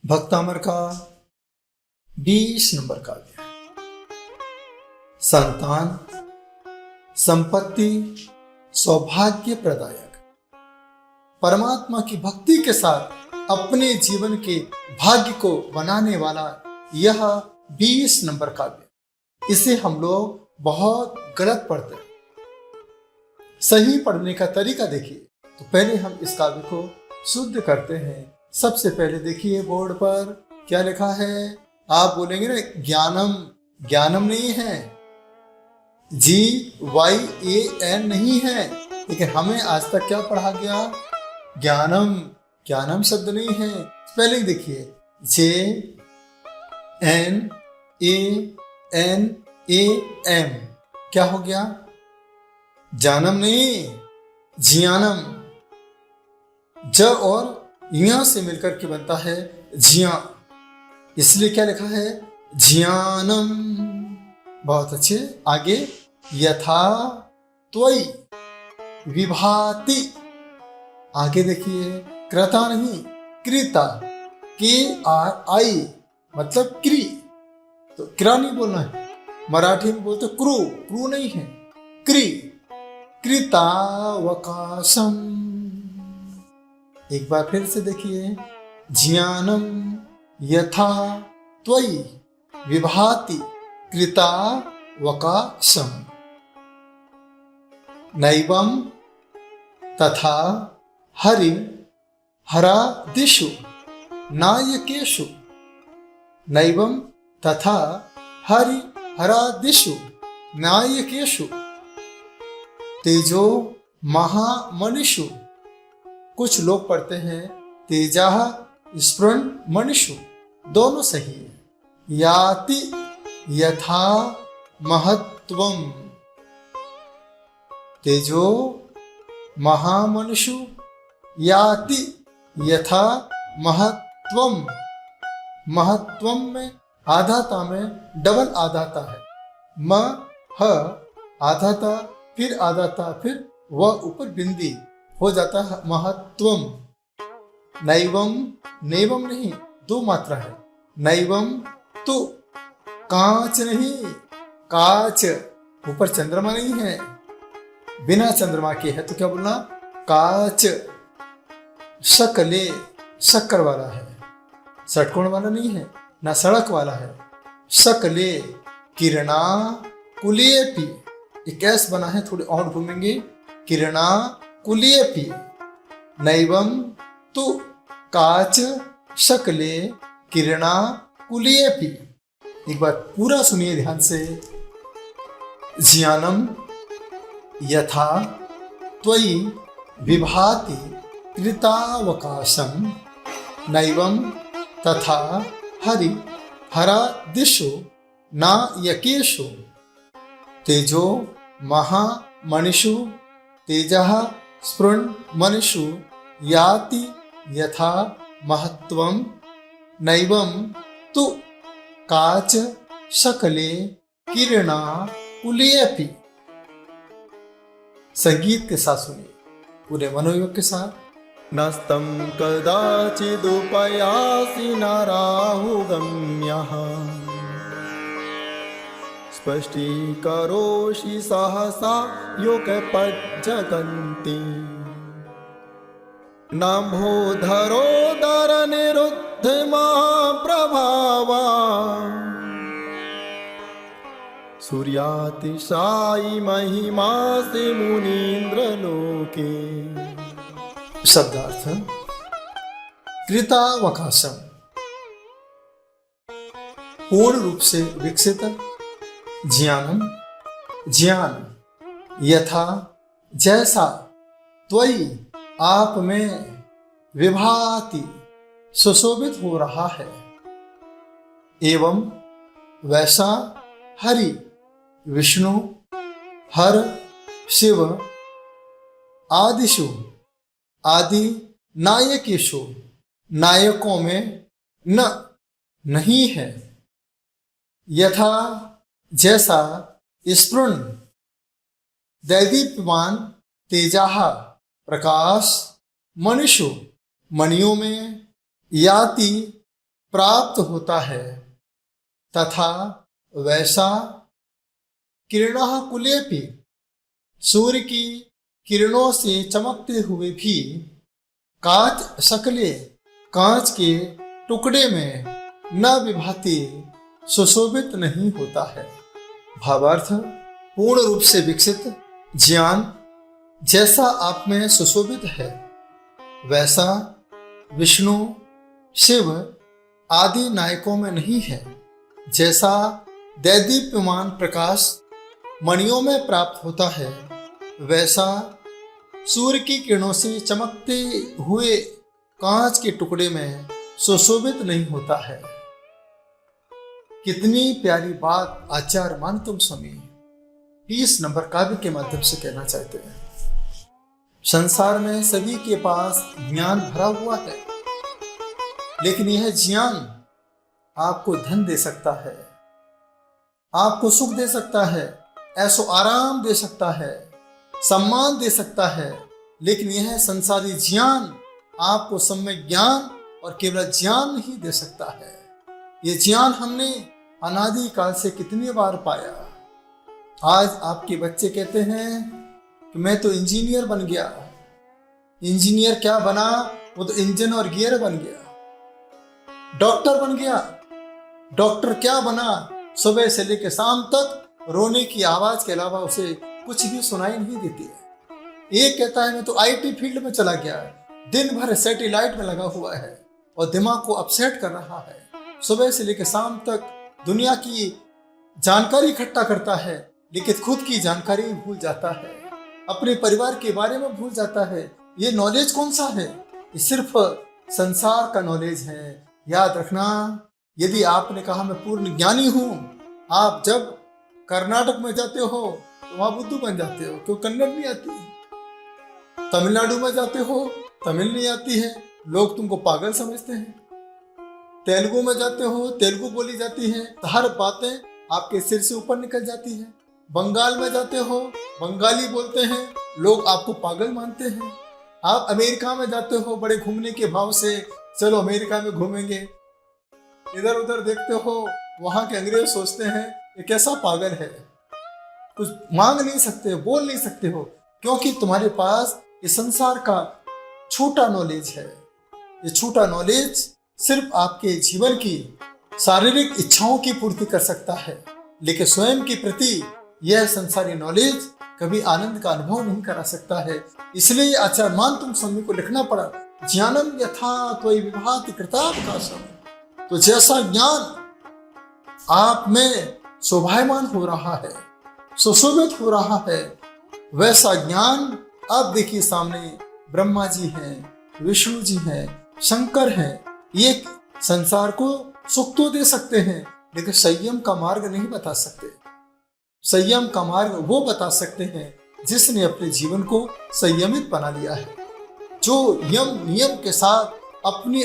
भक्तामर का 20 नंबर काव्य। संतान, संपत्ति, सौभाग्य प्रदायक। परमात्मा की भक्ति के साथ अपने जीवन के भाग्य को बनाने वाला यह 20 नंबर काव्य। इसे हम लोग बहुत गलत पढ़ते हैं। सही पढ़ने का तरीका देखिए। तो पहले हम इस काव्य को शुद्ध करते हैं। सबसे पहले देखिए बोर्ड पर क्या लिखा है। आप बोलेंगे ना ज्ञानम, ज्ञानम नहीं है, GYAN नहीं है। लेकिन हमें आज तक क्या पढ़ा गया, ज्ञानम। ज्ञानम शब्द नहीं है। स्पेलिंग देखिए, JNANAM। क्या हो गया, जानम नहीं, जियानम। ज और यहाँ से मिलकर के बनता है जिया, इसलिए क्या लिखा है, जियानम। बहुत अच्छे। आगे, यथा त्वयि विभाति। आगे देखिए, कृता नहीं, कृता, KRI मतलब क्री। तो क्रा नहीं बोलना है। मराठी में बोलते क्रू, क्रू नहीं है, क्री। कृतावकाशम। एक बार फिर से देखिए, ज्ञानम यथा त्वयि विभाति कृतावकाशम। नैवं तथा हरि हरादिषु नायकेषु। नैवं तथा हरि हरादिषु नायकेषु तेजो महामनिषु। कुछ लोग पढ़ते हैं तेजाह स्फुरन् मनिषु, दोनों सही है। याति यथा महत्वम। तेजो महामनिषु याति यथा महत्वम। महत्वम में आधाता में डबल आधाता है। म ह आधाता, फिर आधाता, फिर व ऊपर बिंदी हो जाता है महत्वम। नैवम, नैवम नहीं, दो मात्रा है। नैवम तो कांच नहीं, काच। ऊपर चंद्रमा नहीं है, बिना चंद्रमा के है तो क्या बोलना, काच। शकले, शक्कर वाला है, षटकोण वाला नहीं है, ना सड़क वाला है। शकले, किरणा कुलेपि। एक ऐस बना है, थोड़े और घूमेंगे। किरणा कुलेपि। नैवम तु काच शकले किरणा कुलेपि। एक बार पूरा सुनिए ध्यान से। ज्ञानम यथा त्वयि विभाति कृतावकाशम। नैवं तथा हरि हरादिषु नायकेषु तेजो महामनिषु। तेजः स्फुरन् मनिषु याति यथा महत्वम। नैवं तु काच शकले किरणा कुलेपि। संगीत के साथ सुनिए, पूरे मनोयोग के साथ। नस्तं कदाचिदुपयासि नाराहुगम्यः। स्पष्टीकरोषि सहसा युगपज्जगन्ति। नभोधरोदरनिरुद्धमहाप्रभावा। सूर्यातिशायि महिमासि मुनीन्द्रलोके। शब्दार्थ। कृतावकाशम, पूर्ण रूप से विकसित। ज्ञानम, ज्ञान। यथा, जैसा। त्वयि, आप में। विभाति, सुशोभित हो रहा है। एवं, वैसा। हरि, विष्णु। हर, शिव। आदिषु, आदि। नायकेषु, नायकों में। न, नहीं है। यथा, जैसा। स्फुरन्, दैदीप्यमान। तेजाह, प्रकाश। मनिषु, मणियों में। याति, प्राप्त होता है तथा वैसा किरणः कुलेपि सूर्य की किरणों से चमकते हुए भी कांच शकले कांच के टुकड़े में न विभाति सुशोभित नहीं होता है। भावार्थ, पूर्ण रूप से विकसित ज्ञान जैसा आप में सुशोभित है वैसा विष्णु शिव आदि नायकों में नहीं है। जैसा दैदीप्यमान प्रकाश मणियों में प्राप्त होता है वैसा सूर्य की किरणों से चमकते हुए कांच के टुकड़े में सुशोभित नहीं होता है। कितनी प्यारी बात आचार्य मानतुम स्वामी 20 नंबर काव्य के माध्यम से कहना चाहते हैं। संसार में सभी के पास ज्ञान भरा हुआ है, लेकिन यह ज्ञान आपको धन दे सकता है, आपको सुख दे सकता है, ऐसो आराम दे सकता है, सम्मान दे सकता है, लेकिन यह संसारी ज्ञान आपको सम्यक ज्ञान और केवल ज्ञान नहीं दे सकता है। यह ज्ञान हमने अनादि काल से कितनी बार पाया। आज आपके बच्चे कहते हैं कि मैं तो इंजीनियर बन गया। इंजीनियर क्या बना? वो तो इंजन और गियर बन गया। डॉक्टर बन गया। डॉक्टर क्या बना? सुबह से लेकर शाम तक रोने की आवाज के अलावा उसे कुछ भी सुनाई नहीं देती है। एक कहता है मैं तो आईटी फील्ड में चला गया, दिन भर सैटेलाइट में लगा हुआ है और दिमाग को अपसेट कर रहा है। सुबह से लेकर शाम तक दुनिया की जानकारी इकट्ठा करता है, लेकिन खुद की जानकारी भूल जाता है, अपने परिवार के बारे में भूल जाता है। ये नॉलेज कौन सा है? ये सिर्फ संसार का नॉलेज है। याद रखना, यदि आपने कहा मैं पूर्ण ज्ञानी हूं, आप जब कर्नाटक में जाते हो तो वहां बुद्धू बन जाते हो, क्यों? कन्नड़ नहीं आती है। तमिलनाडु में जाते हो, तमिल नहीं आती है, लोग तुमको पागल समझते हैं। तेलुगु में जाते हो, तेलुगु बोली जाती है, तो हर बातें आपके सिर से ऊपर निकल जाती है। बंगाल में जाते हो, बंगाली बोलते हैं, लोग आपको पागल मानते हैं। आप अमेरिका में जाते हो बड़े घूमने के भाव से, चलो अमेरिका में घूमेंगे, इधर उधर देखते हो, वहां के अंग्रेज सोचते हैं ये कैसा पागल है, कुछ मांग नहीं सकते, बोल नहीं सकते हो, क्योंकि तुम्हारे पास ये संसार का छोटा नॉलेज है। ये छोटा नॉलेज सिर्फ आपके जीवन की शारीरिक इच्छाओं की पूर्ति कर सकता है, लेकिन स्वयं के प्रति यह संसारी नॉलेज कभी आनंद का अनुभव नहीं करा सकता है। इसलिए आचार्य मानतुम स्वामी को लिखना पड़ा, ज्ञानम यथा त्वयि विभाति कृतावकाशम। तो जैसा ज्ञान आप में शोभायमान हो रहा है, सुशोभित हो रहा है, वैसा ज्ञान अब देखिए सामने ब्रह्मा जी हैं, विष्णु जी हैं, शंकर हैं। ये संसार को सुख तो दे सकते हैं, लेकिन संयम का मार्ग नहीं बता सकते। संयम का मार्ग वो बता सकते हैं जिसने अपने जीवन को संयमित बना लिया है, जो यम नियम के साथ अपनी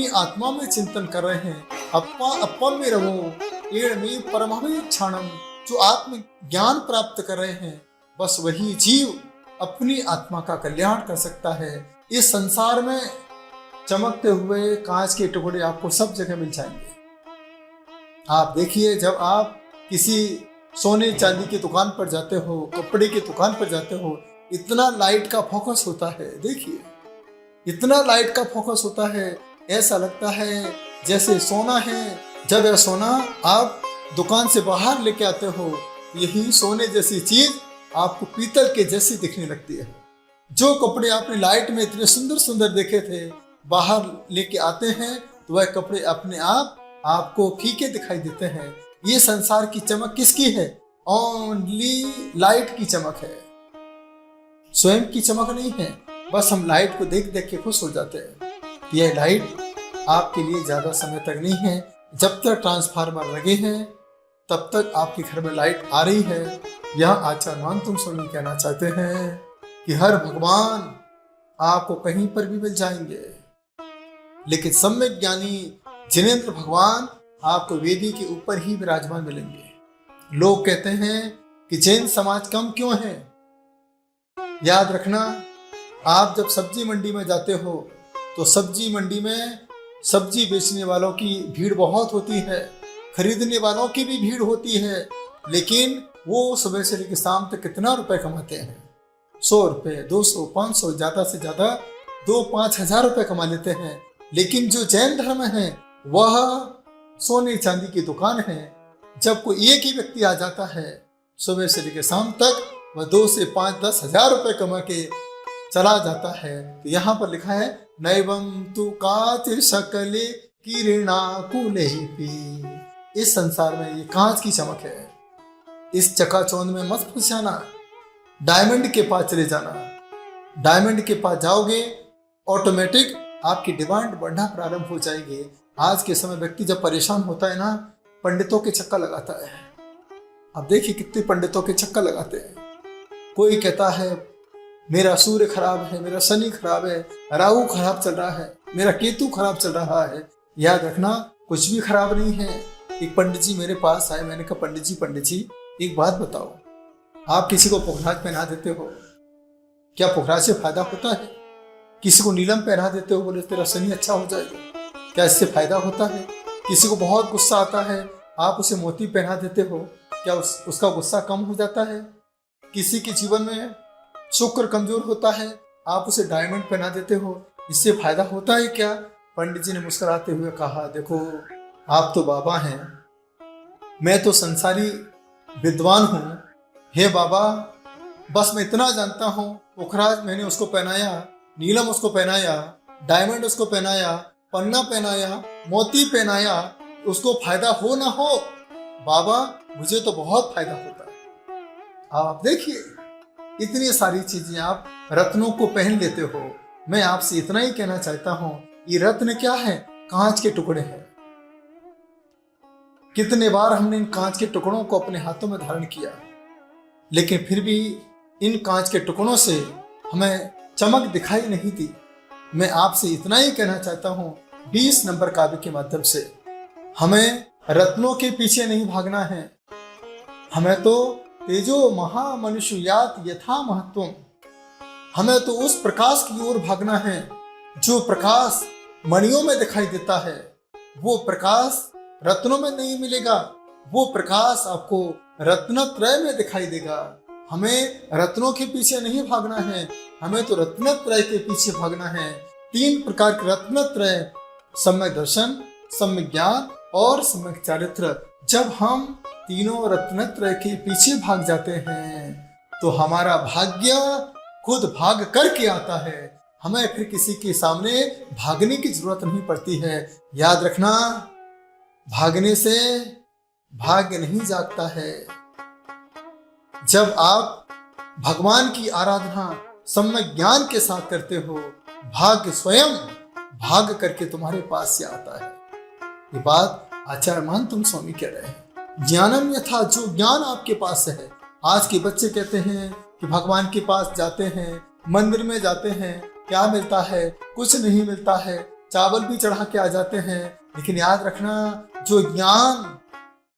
आत्मा में चिंतन कर रहे हैं। अप्पा अप्पम में रहो एड़ में परमहंस क्षणम, जो आत्म ज्ञान प्राप्त कर रहे हैं, बस वही जीव अपनी आत्मा का कल्याण कर सकता है। इस संसार में चमकते हुए कांच के टुकड़े आपको सब जगह मिल जाएंगे। आप देखिए, जब आप किसी सोने चांदी की दुकान पर जाते हो, कपड़े की दुकान पर जाते हो, इतना लाइट का फोकस होता है। देखिए, इतना लाइट का फोकस होता है, ऐसा लगता है जैसे सोना है। जब यह सोना आप दुकान से बाहर लेके आते हो, यही सोने जैसी चीज आपको पीतल के जैसी दिखने लगती है। जो कपड़े आपने लाइट में इतने सुंदर सुंदर देखे थे, बाहर लेके आते हैं तो वह कपड़े अपने आप आपको फीके दिखाई देते हैं। ये संसार की चमक किसकी है? ओनली लाइट की चमक है, स्वयं की चमक नहीं है। बस हम लाइट को देख देख के खुश हो जाते हैं। यह लाइट आपके लिए ज्यादा समय तक नहीं है। जब तक ट्रांसफार्मर लगे हैं तब तक आपके घर में लाइट आ रही है। यह आचार्य मानतुम स्वामी कहना चाहते हैं कि हर भगवान आपको कहीं पर भी मिल जाएंगे, लेकिन सम्यक ज्ञानी जिनेंद्र भगवान आपको वेदी के ऊपर ही विराजमान मिलेंगे। लोग कहते हैं कि जैन समाज कम क्यों है? याद रखना, आप जब सब्जी मंडी में जाते हो तो सब्जी मंडी में सब्जी बेचने वालों की भीड़ बहुत होती है, खरीदने वालों की भी भीड़ होती है, लेकिन वो सुबह से लेकर शाम तक कितना रुपए कमाते हैं? 100 रुपये, 200, 500, ज़्यादा से ज़्यादा 2-5 हज़ार रुपये कमा लेते हैं। लेकिन जो जैन धर्म है वह सोने चांदी की दुकान है। जब कोई एक ही व्यक्ति आ जाता है सुबह से लेकर शाम तक, वह 2 से 5-10 हज़ार रुपये कमा के चला जाता है। तो यहाँ पर लिखा है नैवम तु कांच शकले किरणा कुलेपी। इस संसार में ये कांच की चमक है, इस चकाचौंध में मत फंस जाना, डायमंड के पास चले जाना। डायमंड के पास जाओगे ऑटोमेटिक आपकी डिमांड बढ़ना प्रारंभ हो जाएगी। आज के समय व्यक्ति जब परेशान होता है ना, पंडितों के चक्कर लगाता है। अब देखिए कितने पंडितों के चक्कर लगाते हैं। कोई कहता है मेरा सूर्य खराब है, मेरा शनि खराब है, राहु खराब चल रहा है, मेरा केतु खराब चल रहा है। याद रखना कुछ भी खराब नहीं है। एक पंडित जी मेरे पास आए, मैंने कहा पंडित जी एक बात बताओ, आप किसी को पुखराज पहना देते हो, क्या पुखराज से फायदा होता है? किसी को नीलम पहना देते हो, बोले तेरा शनि अच्छा हो जाएगा, क्या इससे फायदा होता है? किसी को बहुत गुस्सा आता है, आप उसे मोती पहना देते हो, क्या उसका गुस्सा कम हो जाता है? किसी के जीवन में शुक्र कमजोर होता है, आप उसे डायमंड पहना देते हो, इससे फायदा होता है क्या? पंडित जी ने मुस्कुराते हुए कहा, देखो आप तो बाबा हैं, मैं तो संसारी विद्वान हूँ। हे बाबा, बस मैं इतना जानता हूँ, पुखराज मैंने उसको पहनाया, नीलम उसको पहनाया, डायमंड उसको पहनाया, पन्ना पहनाया, मोती पहनाया, उसको फायदा हो ना हो, बाबा मुझे तो बहुत फायदा होता है। आप देखिए इतनी सारी चीजें आप रत्नों को पहन लेते हो। मैं आपसे इतना ही कहना चाहता हूं, ये रत्न क्या है? कांच के टुकड़े हैं। कितने बार हमने इन कांच के टुकड़ों को अपने हाथों में धारण किया, लेकिन फिर भी इन कांच के टुकड़ों से हमें चमक दिखाई नहीं दी। मैं आपसे इतना ही कहना चाहता हूं, 20 नंबर काव्य के माध्यम से हमें रत्नों के पीछे नहीं भागना है। हमें तो तेजो महामनुष्यात यथा महत्वम, हमें तो उस प्रकाश की ओर भागना है जो प्रकाश मणियों में दिखाई देता है। वो प्रकाश रत्नों में नहीं मिलेगा, वो प्रकाश आपको रत्नत्रय में दिखाई देगा। हमें रत्नों के पीछे नहीं भागना है, हमें तो रत्नत्रय के पीछे भागना है। 3 प्रकार के रत्नत्रय, सम्यक दर्शन, सम्यक ज्ञान और सम्यक चारित्र। जब हम तीनों रत्नत्रय के पीछे भाग जाते हैं तो हमारा भाग्य खुद भाग करके आता है। हमें फिर किसी के सामने भागने की जरूरत नहीं पड़ती है। याद रखना, भागने से भाग्य नहीं जागता है। जब आप भगवान की आराधना सम्यक ज्ञान के साथ करते हो, भाग्य स्वयं भाग करके तुम्हारे पास से आता है। ये बात आचार्य महंतम स्वामी कह रहे हैं। ज्ञानम यथा, जो ज्ञान आपके पास है। आज के बच्चे कहते हैं कि भगवान के पास जाते हैं, मंदिर में जाते हैं, क्या मिलता है? कुछ नहीं मिलता है, चावल भी चढ़ा के आ जाते हैं। लेकिन याद रखना, जो ज्ञान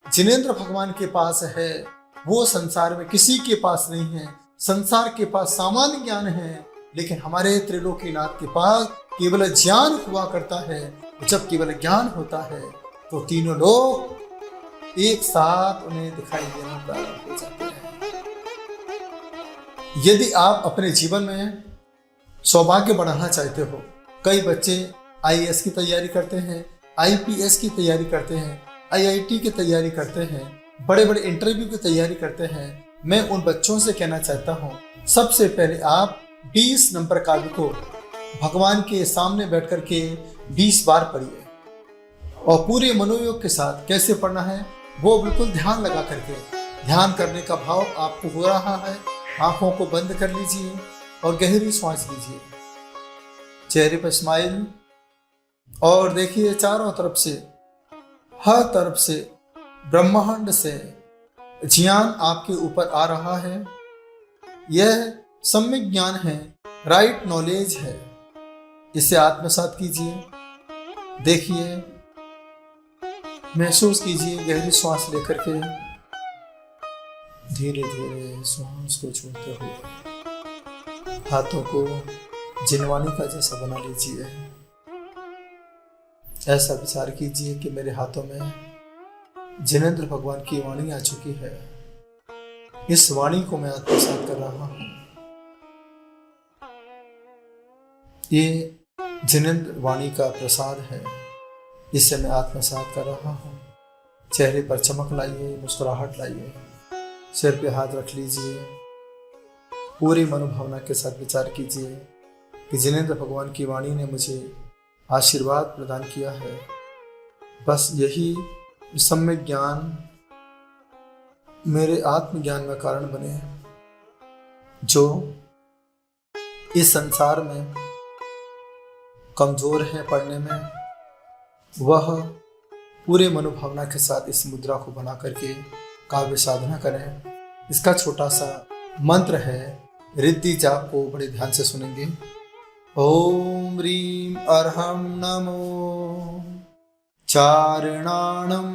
जिनेंद्र भगवान के पास है वो संसार में किसी के पास नहीं है। संसार के पास सामान्य ज्ञान है, लेकिन हमारे त्रिलोकीनाथ के पास केवल ज्ञान हुआ करता है। जब केवल ज्ञान होता है तो तीनों लोग एक साथ उन्हें दिखाई देना प्रारंभ हो जाते हैं। यदि आप अपने जीवन में सौभाग्य बढ़ाना चाहते हो, कई बच्चे IAS की तैयारी करते हैं, IPS की तैयारी करते हैं, IIT की तैयारी करते हैं, बड़े बड़े इंटरव्यू की तैयारी करते हैं। मैं उन बच्चों से कहना चाहता हूँ, सबसे पहले आप 20 नंबर काव्य को भगवान के सामने बैठ कर के 20 बार पढ़िए और पूरे मनोयोग के साथ। कैसे पढ़ना है वो बिल्कुल ध्यान लगा करके, ध्यान करने का भाव आपको हो रहा है, आंखों को बंद कर लीजिए और गहरी सांस लीजिए, चेहरे पर स्माइल, और देखिए चारों तरफ से, हर तरफ से, ब्रह्मांड से ज्ञान आपके ऊपर आ रहा है। यह सम्यक ज्ञान है, राइट नॉलेज है। इसे आत्मसात कीजिए, देखिए, महसूस कीजिए। गहरी सांस लेकर के धीरे धीरे सांस को छोड़ते हुए हाथों को जिनवानी का जैसा बना लीजिए। ऐसा विचार कीजिए कि मेरे हाथों में जिनेंद्र भगवान की वाणी आ चुकी है। इस वाणी को मैं आत्मसात कर रहा हूँ। ये जिनेंद्र वाणी का प्रसाद है, इसे मैं आत्मसात कर रहा हूँ। चेहरे पर चमक लाइए, मुस्कुराहट लाइए, सिर पे हाथ रख लीजिए। पूरी मनोभावना के साथ विचार कीजिए कि जिनेंद्र भगवान की वाणी ने मुझे आशीर्वाद प्रदान किया है। बस यही सम्यक ज्ञान मेरे आत्मज्ञान में कारण बने, जो इस संसार में कमजोर है पढ़ने में, वह पूरे मनोभावना के साथ इस मुद्रा को बना करके काव्य साधना करें। इसका छोटा सा मंत्र है, रिद्धि जाप को बड़े ध्यान से सुनेंगे। ओम ह्रीं अर्हं नमो चारणाणं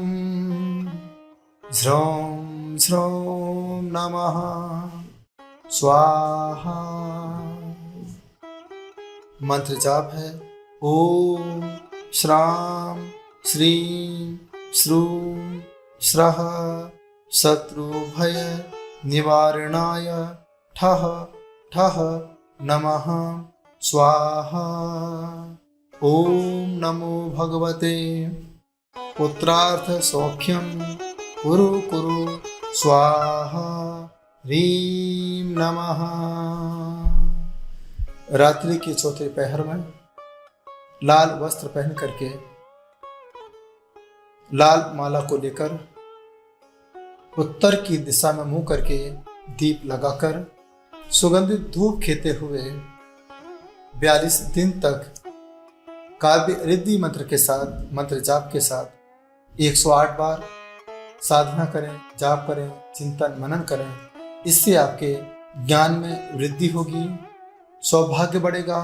झ्रौं झ्रौं नमः स्वाहा। मंत्र जाप है ओम श्रां श्रीं श्रूं श्रः शत्रुभय निवारणाय ठः ठः नमः स्वाहा। ओम नमो भगवते पुत्रार्थ सौख्यम कुरु कुरु स्वाहा। ह्रीं नमः। रात्रि के चौथे पहर में लाल वस्त्र पहन करके, लाल माला को लेकर, उत्तर की दिशा में मुंह करके दीप लगाकर सुगंधित धूप खेते हुए 42 दिन तक काव्य रिद्धि मंत्र के साथ, मंत्र जाप के साथ 108 बार साधना करें, जाप करें, चिंतन मनन करें। इससे आपके ज्ञान में वृद्धि होगी, सौभाग्य बढ़ेगा,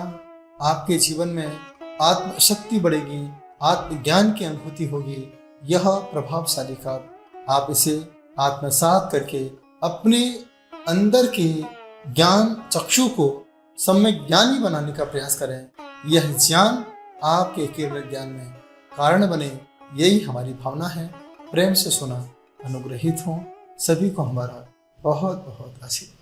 आपके जीवन में आत्मशक्ति बढ़ेगी, आत्मज्ञान की अनुभूति होगी। यह प्रभावशाली काव्य, आप इसे आत्मसात करके अपने अंदर के ज्ञान चक्षु को सम्यक ज्ञानी बनाने का प्रयास करें। यह ज्ञान आपके केवल ज्ञान में कारण बने, यही हमारी भावना है। प्रेम से सुना, अनुग्रहित हों। सभी को हमारा बहुत बहुत आशीर्वाद।